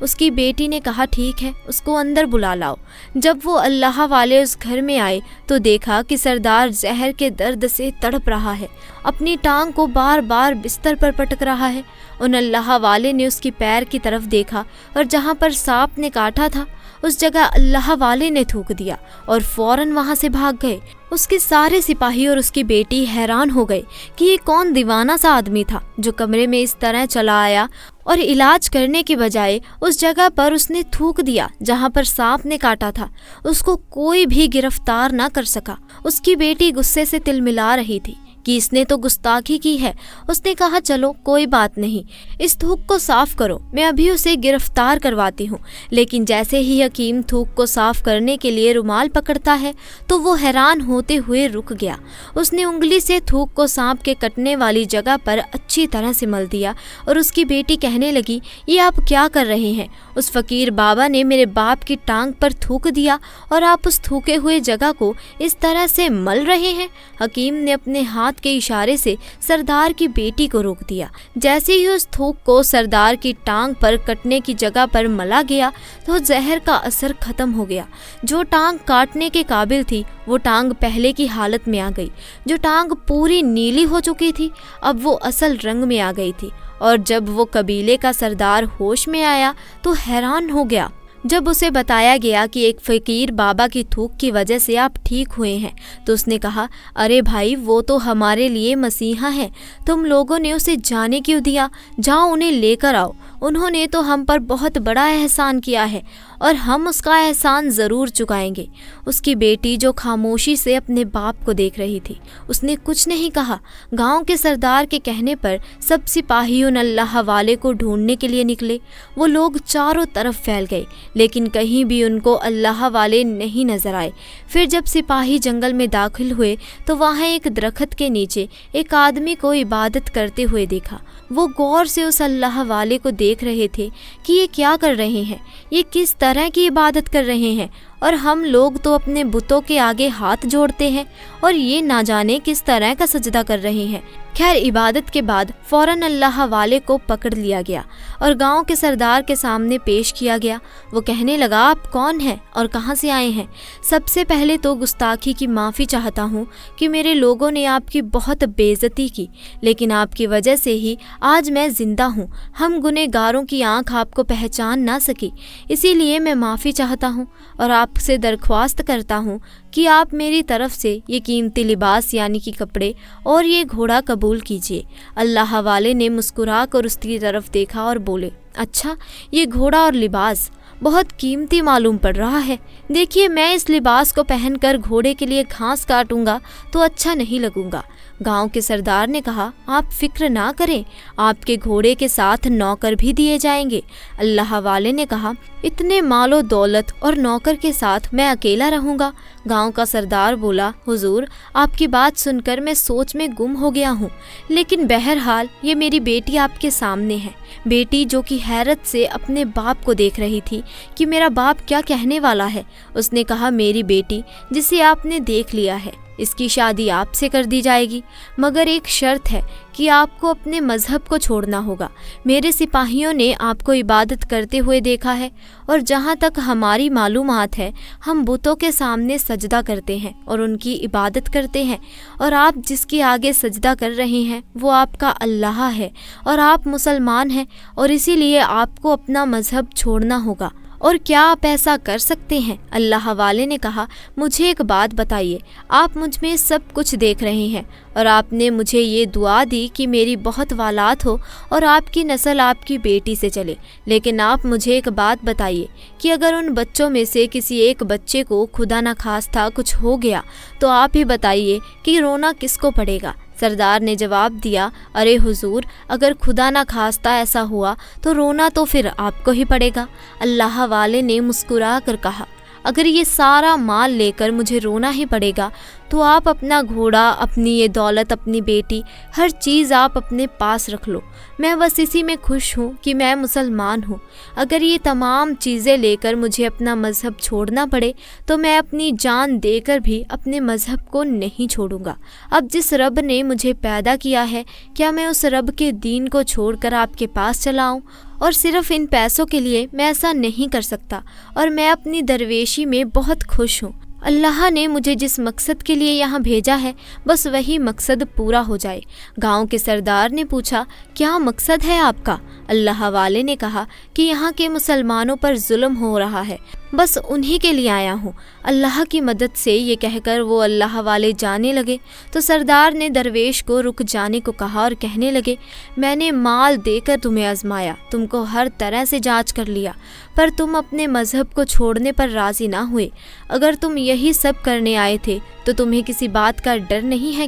اس کی بیٹی نے کہا ٹھیک ہے، اس کو اندر بلا لاؤ۔ جب وہ اللہ والے اس گھر میں آئے تو دیکھا کہ سردار زہر کے درد سے تڑپ رہا ہے، اپنی ٹانگ کو بار بار بستر پر پٹک رہا ہے۔ ان اللہ والے نے اس کی پیر کی طرف دیکھا اور جہاں پر سانپ نے کاٹا تھا اس جگہ اللہ والے نے تھوک دیا اور فوراً وہاں سے بھاگ گئے۔ اس کے سارے سپاہی اور اس کی بیٹی حیران ہو گئے کہ یہ کون دیوانہ سا آدمی تھا جو کمرے میں اس طرح چلا آیا اور علاج کرنے کی بجائے اس جگہ پر اس نے تھوک دیا جہاں پر سانپ نے کاٹا تھا۔ اس کو کوئی بھی گرفتار نہ کر سکا۔ اس کی بیٹی غصے سے تلملا رہی تھی کہ اس نے تو گستاخی کی ہے۔ اس نے کہا چلو کوئی بات نہیں، اس تھوک کو صاف کرو، میں ابھی اسے گرفتار کرواتی ہوں۔ لیکن جیسے ہی حکیم تھوک کو صاف کرنے کے لیے رومال پکڑتا ہے تو وہ حیران ہوتے ہوئے رک گیا۔ اس نے انگلی سے تھوک کو سانپ کے کٹنے والی جگہ پر اچھی طرح سے مل دیا اور اس کی بیٹی کہنے لگی یہ آپ کیا کر رہے ہیں؟ اس فقیر بابا نے میرے باپ کی ٹانگ پر تھوک دیا اور آپ اس تھوکے ہوئے جگہ کو اس طرح سے مل رہے ہیں۔ حکیم نے اپنے ہاتھ کے اشارے سے سردار کی بیٹی کو روک دیا۔ جیسے ہی اس تھوک کو سردار کی ٹانگ پر کٹنے کی جگہ پر ملا گیا تو زہر کا اثر ختم ہو گیا۔ جو ٹانگ کاٹنے کے قابل تھی وہ ٹانگ پہلے کی حالت میں آ گئی۔ جو ٹانگ پوری نیلی ہو چکی تھی اب وہ اصل رنگ میں آ گئی تھی۔ اور جب وہ قبیلے کا سردار ہوش میں آیا تو حیران ہو گیا۔ جب اسے بتایا گیا کہ ایک فقیر بابا کی تھوک کی وجہ سے آپ ٹھیک ہوئے ہیں تو اس نے کہا ارے بھائی وہ تو ہمارے لیے مسیحا ہے، تم لوگوں نے اسے جانے کیوں دیا؟ جاؤ انہیں لے کر آؤ، انہوں نے تو ہم پر بہت بڑا احسان کیا ہے اور ہم اس کا احسان ضرور چکائیں گے۔ اس کی بیٹی جو خاموشی سے اپنے باپ کو دیکھ رہی تھی اس نے کچھ نہیں کہا۔ گاؤں کے سردار کے کہنے پر سب سپاہی ان اللہ والے کو ڈھونڈنے کے لیے نکلے۔ وہ لوگ چاروں طرف پھیل گئے لیکن کہیں بھی ان کو اللہ والے نہیں نظر آئے۔ پھر جب سپاہی جنگل میں داخل ہوئے تو وہاں ایک درخت کے نیچے ایک آدمی کو عبادت کرتے ہوئے دیکھا۔ وہ غور سے اس اللہ والے کو دیکھ رہے تھے کہ یہ کیا کر رہے ہیں، یہ کس طرح کی عبادت کر رہے ہیں، اور ہم لوگ تو اپنے بتوں کے آگے ہاتھ جوڑتے ہیں اور یہ نہ جانے کس طرح کا سجدہ کر رہے ہیں۔ خیر عبادت کے بعد فوراً اللہ والے کو پکڑ لیا گیا اور گاؤں کے سردار کے سامنے پیش کیا گیا۔ وہ کہنے لگا آپ کون ہیں اور کہاں سے آئے ہیں؟ سب سے پہلے تو گستاخی کی معافی چاہتا ہوں کہ میرے لوگوں نے آپ کی بہت بے عزتی کی، لیکن آپ کی وجہ سے ہی آج میں زندہ ہوں۔ ہم گنہگاروں کی آنکھ آپ کو پہچان نہ سکی، اسی لیے میں معافی چاہتا ہوں اور آپ سے درخواست کرتا ہوں کہ آپ میری طرف سے یہ قیمتی لباس یعنی کہ کپڑے اور یہ گھوڑا قبول کیجیے۔ اللہ والے نے مسکرا کر اس کی طرف دیکھا اور بولے اچھا یہ گھوڑا اور لباس بہت قیمتی معلوم پڑ رہا ہے۔ دیکھیے میں اس لباس کو پہن کر گھوڑے کے لیے گھاس کاٹوں گا تو اچھا نہیں لگوں گا۔ گاؤں کے سردار نے کہا آپ فکر نہ کریں، آپ کے گھوڑے کے ساتھ نوکر بھی دیے جائیں گے۔ اللہ والے نے کہا اتنے مال و دولت اور نوکر کے ساتھ میں اکیلا رہوں گا؟ گاؤں کا سردار بولا حضور آپ کی بات سن کر میں سوچ میں گم ہو گیا ہوں، لیکن بہرحال یہ میری بیٹی آپ کے سامنے ہے۔ بیٹی جو کہ حیرت سے اپنے باپ کو دیکھ رہی تھی کہ میرا باپ کیا کہنے والا ہے، اس نے کہا میری بیٹی جسے آپ نے دیکھ لیا ہے اس کی شادی آپ سے کر دی جائے گی، مگر ایک شرط ہے کہ آپ کو اپنے مذہب کو چھوڑنا ہوگا۔ میرے سپاہیوں نے آپ کو عبادت کرتے ہوئے دیکھا ہے اور جہاں تک ہماری معلومات ہے ہم بتوں کے سامنے سجدہ کرتے ہیں اور ان کی عبادت کرتے ہیں، اور آپ جس کے آگے سجدہ کر رہے ہیں وہ آپ کا اللہ ہے اور آپ مسلمان ہیں، اور اسی لیے آپ کو اپنا مذہب چھوڑنا ہوگا۔ اور کیا آپ ایسا کر سکتے ہیں؟ اللہ والے نے کہا مجھے ایک بات بتائیے، آپ مجھ میں سب کچھ دیکھ رہے ہیں اور آپ نے مجھے یہ دعا دی کہ میری بہت والات ہو اور آپ کی نسل آپ کی بیٹی سے چلے، لیکن آپ مجھے ایک بات بتائیے کہ اگر ان بچوں میں سے کسی ایک بچے کو خدا نخواستہ کچھ ہو گیا تو آپ ہی بتائیے کہ رونا کس کو پڑے گا؟ سردار نے جواب دیا ارے حضور اگر خدا نہ خواستہ ایسا ہوا تو رونا تو پھر آپ کو ہی پڑے گا۔ اللہ والے نے مسکرا کر کہا اگر یہ سارا مال لے کر مجھے رونا ہی پڑے گا تو آپ اپنا گھوڑا، اپنی یہ دولت، اپنی بیٹی، ہر چیز آپ اپنے پاس رکھ لو، میں بس اسی میں خوش ہوں کہ میں مسلمان ہوں۔ اگر یہ تمام چیزیں لے کر مجھے اپنا مذہب چھوڑنا پڑے تو میں اپنی جان دے کر بھی اپنے مذہب کو نہیں چھوڑوں گا۔ اب جس رب نے مجھے پیدا کیا ہے کیا میں اس رب کے دین کو چھوڑ کر آپ کے پاس چلا آؤں اور صرف ان پیسوں کے لیے میں ایسا نہیں کر سکتا، اور میں اپنی درویشی میں بہت خوش ہوں۔ اللہ نے مجھے جس مقصد کے لیے یہاں بھیجا ہے بس وہی مقصد پورا ہو جائے۔ گاؤں کے سردار نے پوچھا، کیا مقصد ہے آپ کا؟ اللہ والے نے کہا کہ یہاں کے مسلمانوں پر ظلم ہو رہا ہے، بس انہی کے لیے آیا ہوں۔ اللہ کی مدد سے یہ کہہ کر وہ اللہ والے جانے لگے تو سردار نے درویش کو رک جانے کو کہا اور کہنے لگے، میں نے مال دے کر تمہیں آزمایا، تم کو ہر طرح سے جانچ کر لیا، پر تم اپنے مذہب کو چھوڑنے پر راضی نہ ہوئے۔ اگر تم یہی سب کرنے آئے تھے تو تمہیں کسی بات کا ڈر نہیں ہے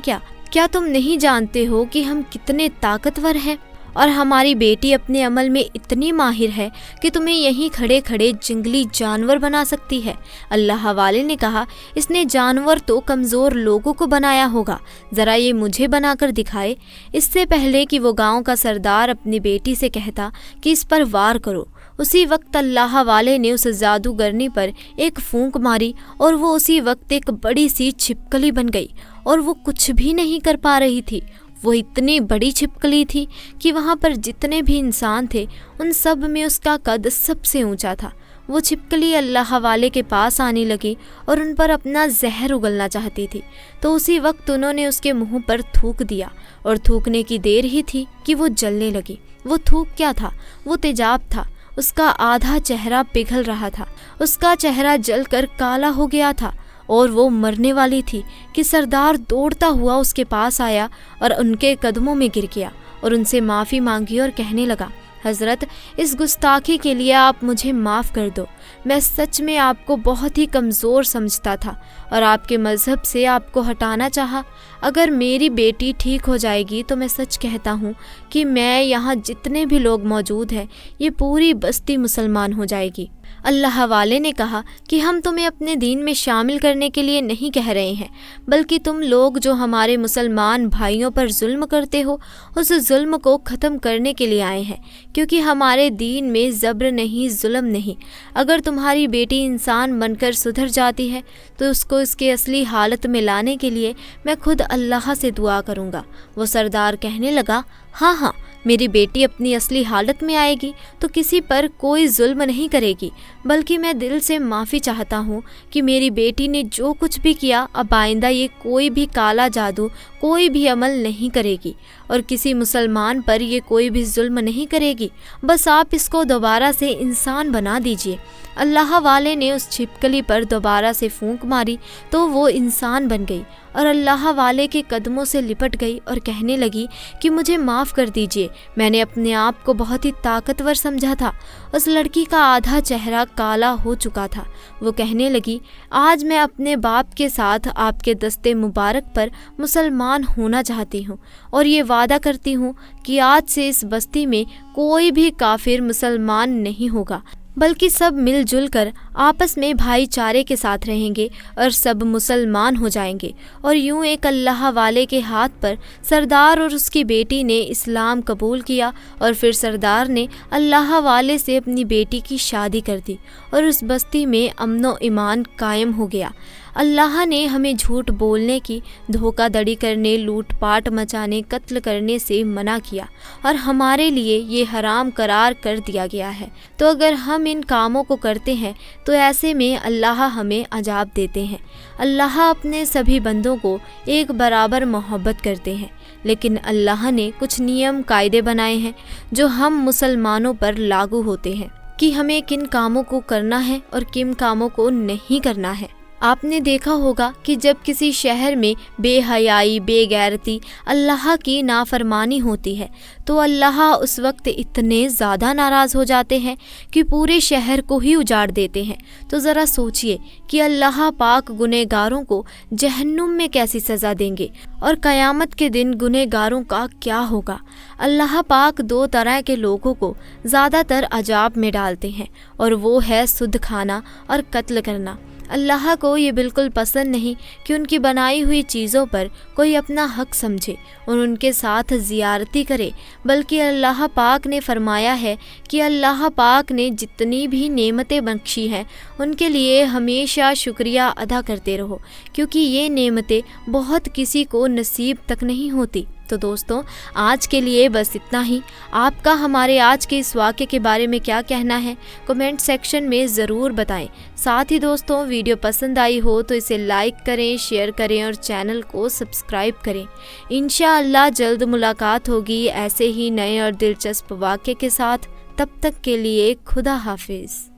کیا تم نہیں جانتے ہو کہ ہم کتنے طاقتور ہیں، اور ہماری بیٹی اپنے عمل میں اتنی ماہر ہے کہ تمہیں یہیں کھڑے کھڑے جنگلی جانور بنا سکتی ہے۔ اللہ والے نے کہا، اس نے جانور تو کمزور لوگوں کو بنایا ہوگا، ذرا یہ مجھے بنا کر دکھائے۔ اس سے پہلے کہ وہ گاؤں کا سردار اپنی بیٹی سے کہتا کہ اس پر وار کرو، اسی وقت اللہ والے نے اس جادوگرنی پر ایک پھونک ماری اور وہ اسی وقت ایک بڑی سی چھپکلی بن گئی، اور وہ کچھ بھی نہیں کر پا رہی تھی۔ وہ اتنی بڑی چھپکلی تھی کہ وہاں پر جتنے بھی انسان تھے ان سب میں اس کا قد سب سے اونچا تھا۔ وہ چھپکلی اللہ والے کے پاس آنے لگی اور ان پر اپنا زہر اگلنا چاہتی تھی، تو اسی وقت انہوں نے اس کے منہ پر تھوک دیا، اور تھوکنے کی دیر ہی تھی کہ وہ جلنے لگی۔ وہ تھوک کیا تھا؟ وہ تیجاب تھا۔ اس کا آدھا چہرہ پگھل رہا تھا، اس کا چہرہ جل کر کالا ہو گیا تھا، اور وہ مرنے والی تھی کہ سردار دوڑتا ہوا اس کے پاس آیا اور ان کے قدموں میں گر گیا اور ان سے معافی مانگی اور کہنے لگا، حضرت، اس گستاخی کے لیے آپ مجھے معاف کر دو۔ میں سچ میں آپ کو بہت ہی کمزور سمجھتا تھا اور آپ کے مذہب سے آپ کو ہٹانا چاہا۔ اگر میری بیٹی ٹھیک ہو جائے گی تو میں سچ کہتا ہوں کہ میں یہاں جتنے بھی لوگ موجود ہیں یہ پوری بستی مسلمان ہو جائے گی۔ اللہ والے نے کہا کہ ہم تمہیں اپنے دین میں شامل کرنے کے لیے نہیں کہہ رہے ہیں، بلکہ تم لوگ جو ہمارے مسلمان بھائیوں پر ظلم کرتے ہو اس ظلم کو ختم کرنے کے لیے آئے ہیں، کیونکہ ہمارے دین میں جبر نہیں، ظلم نہیں۔ اگر تمہاری بیٹی انسان بن کر سدھر جاتی ہے تو اس کو اس کے اصلی حالت میں لانے کے لیے میں خود اللہ سے دعا کروں گا۔ وہ سردار کہنے لگا، ہاں، میری بیٹی اپنی اصلی حالت میں آئے گی تو کسی پر کوئی ظلم نہیں کرے گی، بلکہ میں دل سے معافی چاہتا ہوں کہ میری بیٹی نے جو کچھ بھی کیا اب آئندہ یہ کوئی بھی کالا جادو، کوئی بھی عمل نہیں کرے گی، اور کسی مسلمان پر یہ کوئی بھی ظلم نہیں کرے گی۔ بس آپ اس کو دوبارہ سے انسان بنا دیجئے۔ اللہ والے نے اس چھپکلی پر دوبارہ سے پھونک ماری تو وہ انسان بن گئی اور اللہ والے کے قدموں سے لپٹ گئی اور کہنے لگی کہ مجھے معاف کر دیجئے، میں نے اپنے آپ کو بہت ہی طاقتور سمجھا تھا۔ اس لڑکی کا آدھا چہرہ کالا ہو چکا تھا۔ وہ کہنے لگی، آج میں اپنے باپ کے ساتھ آپ کے دستے مبارک پر مسلمان ہونا چاہتی ہوں، اور یہ وعدہ کرتی ہوں کہ آج سے اس بستی میں کوئی بھی کافر مسلمان نہیں ہوگا، بلکہ سب مل جل کر آپس میں بھائی چارے کے ساتھ رہیں گے اور سب مسلمان ہو جائیں گے۔ اور یوں ایک اللہ والے کے ہاتھ پر سردار اور اس کی بیٹی نے اسلام قبول کیا، اور پھر سردار نے اللہ والے سے اپنی بیٹی کی شادی کر دی، اور اس بستی میں امن و ایمان قائم ہو گیا۔ اللہ نے ہمیں جھوٹ بولنے کی، دھوکہ دڑی کرنے، لوٹ پاٹ مچانے، قتل کرنے سے منع کیا، اور ہمارے لیے یہ حرام قرار کر دیا گیا ہے۔ تو اگر ہم ان کاموں کو کرتے ہیں تو ایسے میں اللہ ہمیں عذاب دیتے ہیں۔ اللہ اپنے سبھی بندوں کو ایک برابر محبت کرتے ہیں، لیکن اللہ نے کچھ نیم قاعدے بنائے ہیں جو ہم مسلمانوں پر لاگو ہوتے ہیں کہ ہمیں کن کاموں کو کرنا ہے اور کن کاموں کو نہیں کرنا ہے۔ آپ نے دیکھا ہوگا کہ جب کسی شہر میں بے حیائی، بے غیرتی، اللہ کی نافرمانی ہوتی ہے تو اللہ اس وقت اتنے زیادہ ناراض ہو جاتے ہیں کہ پورے شہر کو ہی اجاڑ دیتے ہیں۔ تو ذرا سوچئے کہ اللہ پاک گنہگاروں کو جہنم میں کیسی سزا دیں گے، اور قیامت کے دن گنہگاروں کا کیا ہوگا۔ اللہ پاک دو طرح کے لوگوں کو زیادہ تر عذاب میں ڈالتے ہیں، اور وہ ہے سود کھانا اور قتل کرنا۔ اللہ کو یہ بالکل پسند نہیں کہ ان کی بنائی ہوئی چیزوں پر کوئی اپنا حق سمجھے اور ان کے ساتھ زیارتی کرے، بلکہ اللہ پاک نے فرمایا ہے کہ اللہ پاک نے جتنی بھی نعمتیں بخشی ہیں ان کے لیے ہمیشہ شکریہ ادا کرتے رہو، کیونکہ یہ نعمتیں بہت کسی کو نصیب تک نہیں ہوتی۔ تو دوستوں آج کے لیے بس اتنا ہی. آپ کا ہمارے آج کے اس واقعے کے بارے میں کیا کہنا ہے کمنٹ سیکشن میں ضرور بتائیں. ساتھ ہی دوستوں ویڈیو پسند آئی ہو تو اسے لائک کریں، شیئر کریں اور چینل کو سبسکرائب کریں. انشاءاللہ جلد ملاقات ہوگی ایسے ہی نئے اور دلچسپ واقعے کے ساتھ. تب تک کے لیے خدا حافظ.